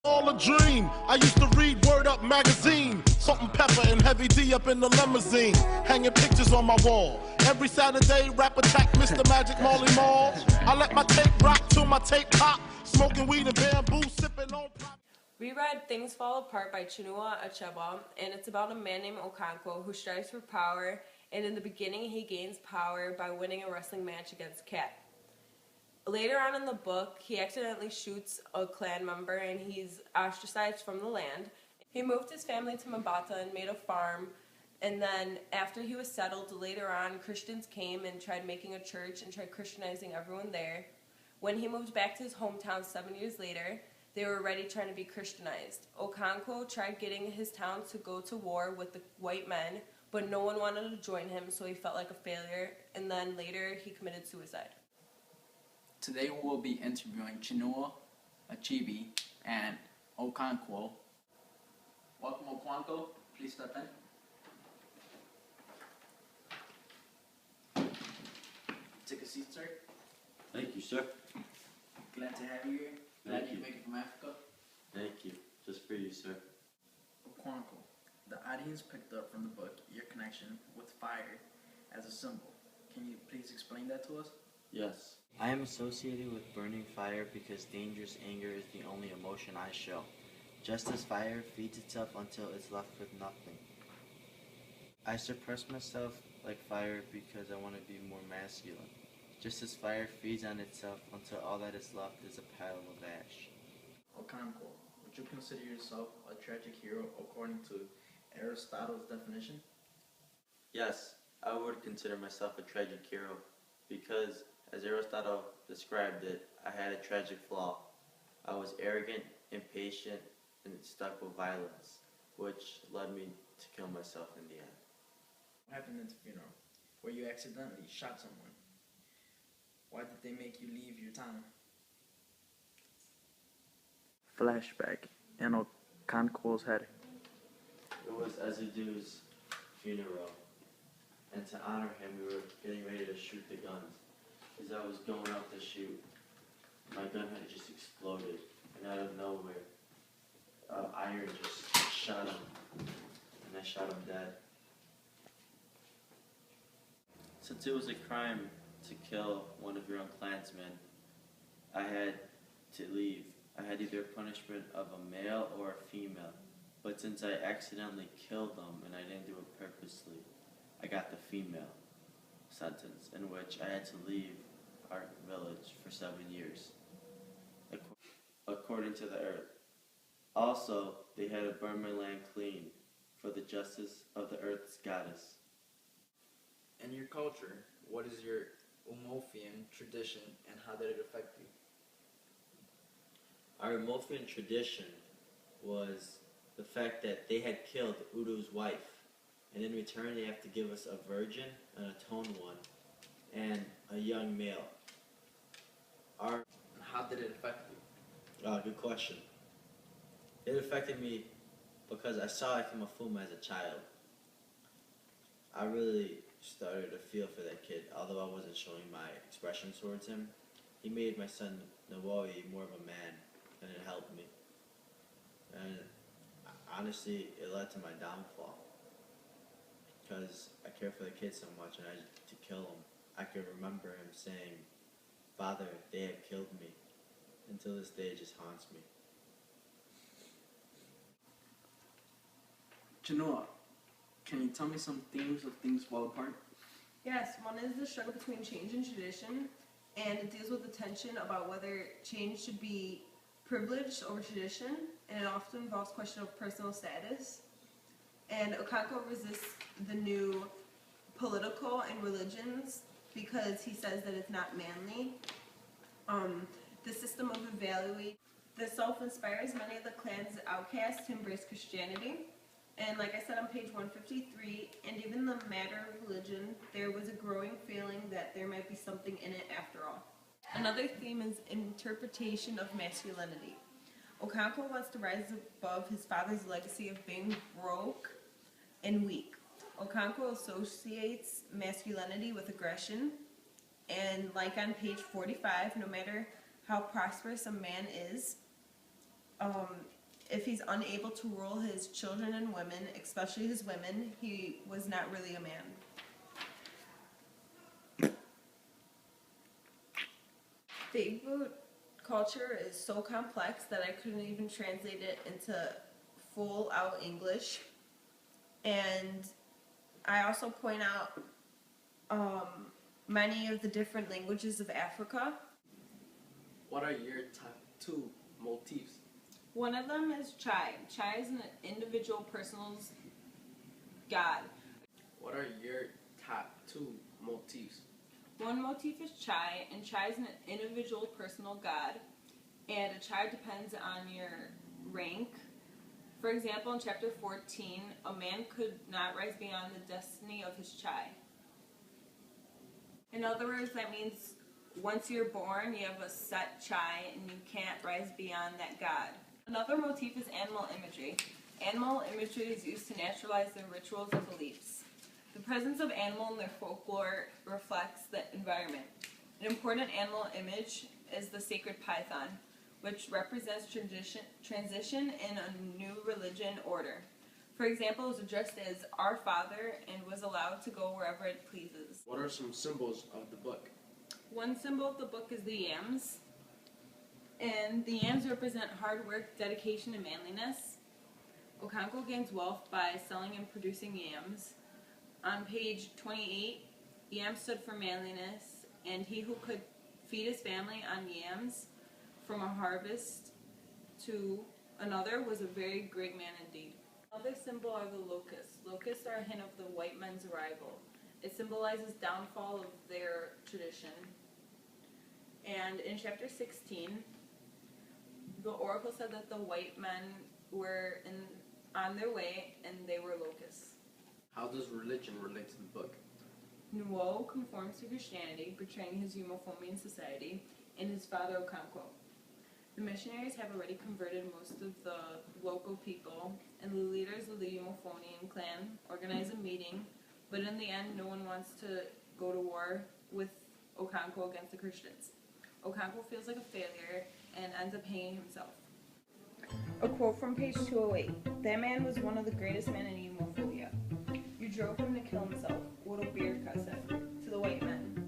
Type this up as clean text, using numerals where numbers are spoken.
All a dream. I used to read Word Up magazine. Salt and Pepper and Heavy D up in the limousine. Hanging pictures on my wall. Every Saturday, rap attack, Mr. Magic Marley Marl. I let my tape rock till my tape pop. Smoking weed and bamboo, sipping on pop. We read Things Fall Apart by Chinua Achebe, and it's about a man named Okonkwo who strives for power, and in the beginning he gains power by winning a wrestling match against Cat. Later on in the book, he accidentally shoots a clan member and he's ostracized from the land. He moved his family to Mabata and made a farm, and then after he was settled, later on Christians came and tried making a church and tried Christianizing everyone there. When he moved back to his hometown 7 years later, they were already trying to be Christianized. Okonkwo tried getting his town to go to war with the white men, but no one wanted to join him, so he felt like a failure, and then later he committed suicide. Today we will be interviewing Chinua Achebe and Okonkwo. Welcome, Okonkwo. Please step in. Take a seat, sir. Thank you, sir. Glad to have you here. Glad you make it from Africa. Thank you. Just for you, sir. Okonkwo, the audience picked up from the book your connection with fire as a symbol. Can you please explain that to us? Yes. I am associated with burning fire because dangerous anger is the only emotion I show. Just as fire feeds itself until it's left with nothing. I suppress myself like fire because I want to be more masculine. Just as fire feeds on itself until all that is left is a pile of ash. Okonkwo, would you consider yourself a tragic hero according to Aristotle's definition? Yes, I would consider myself a tragic hero because, as Aristotle described it, I had a tragic flaw. I was arrogant, impatient, and stuck with violence, which led me to kill myself in the end. What happened at the funeral, where you accidentally shot someone? Why did they make you leave your town? Flashback in Okonkwo's head. It was Esiah's funeral, and to honor him, we were getting ready to shoot the guns. As I was going out to shoot, my gun had just exploded, and out of nowhere, iron just shot him, and I shot him dead. Since it was a crime to kill one of your own clansmen, I had to leave. I had either a punishment of a male or a female, but since I accidentally killed them and I didn't do it purposely, I got the female sentence, in which I had to leave our village for 7 years, according to the earth. Also, they had to burn my land clean for the justice of the earth's goddess. In your culture, what is your Umoffian tradition and how did it affect you? Our Umoffian tradition was the fact that they had killed Udu's wife, and in return they have to give us a virgin, an atoned one, and a young male. How did it affect you? Good question. It affected me because I saw Ifemafuma as a child. I really started to feel for that kid, although I wasn't showing my expression towards him. He made my son Nawoi more of a man, and it helped me. And honestly, it led to my downfall, because I care for the kid so much, and to kill him, I could remember him saying, "Father, they have killed me." Until this day, it just haunts me. Chinua, can you tell me some themes of Things Fall Apart? Yes, one is the struggle between change and tradition, and it deals with the tension about whether change should be privileged over tradition, and it often involves question of personal status. And Okonkwo resists the new political and religions because he says that it's not manly. The system of evaluation that self-inspires many of the clan's outcasts to embrace Christianity. And like I said on page 153, and even the matter of religion, there was a growing feeling that there might be something in it after all. Another theme is interpretation of masculinity. Okonkwo wants to rise above his father's legacy of being broke and weak. Okonkwo associates masculinity with aggression, and like on page 45, no matter how prosperous a man is, if he's unable to rule his children and women, especially his women, he was not really a man. The Igbo culture is so complex that I couldn't even translate it into full out English. And I also point out many of the different languages of Africa. What are your top 2 motifs? One of them is Chai. Chai is an individual person's god. What are your top 2 motifs? One motif is Chai, and Chai is an individual personal god, and a Chai depends on your rank. For example, in chapter 14, a man could not rise beyond the destiny of his Chai. In other words, that means once you're born, you have a set Chai, and you can't rise beyond that god. Another motif is animal imagery. Animal imagery is used to naturalize their rituals and beliefs. The presence of animal in their folklore reflects the environment. An important animal image is the sacred python, which represents transition in a new religion order. For example, it was addressed as Our Father and was allowed to go wherever it pleases. What are some symbols of the book? One symbol of the book is the yams, and the yams represent hard work, dedication, and manliness. Okonkwo gains wealth by selling and producing yams. On page 28, yams stood for manliness, and he who could feed his family on yams from a harvest to another was a very great man indeed. Another symbol are the locusts. Locusts are a hint of the white men's arrival. It symbolizes downfall of their tradition. And in chapter 16, the oracle said that the white men were on their way and they were locusts. How does religion relate to the book? Nuo conforms to Christianity, portraying his Yumofomian society, and his father Okonkwo. The missionaries have already converted most of the local people, and the leaders of the Yumofonian clan organize a meeting, but in the end, no one wants to go to war with Okonkwo against the Christians. Okonkwo feels like a failure and ends up hanging himself. A quote from page 208. That man was one of the greatest men in Yumophobia. You drove him to kill himself, Wodobirka said to the white men.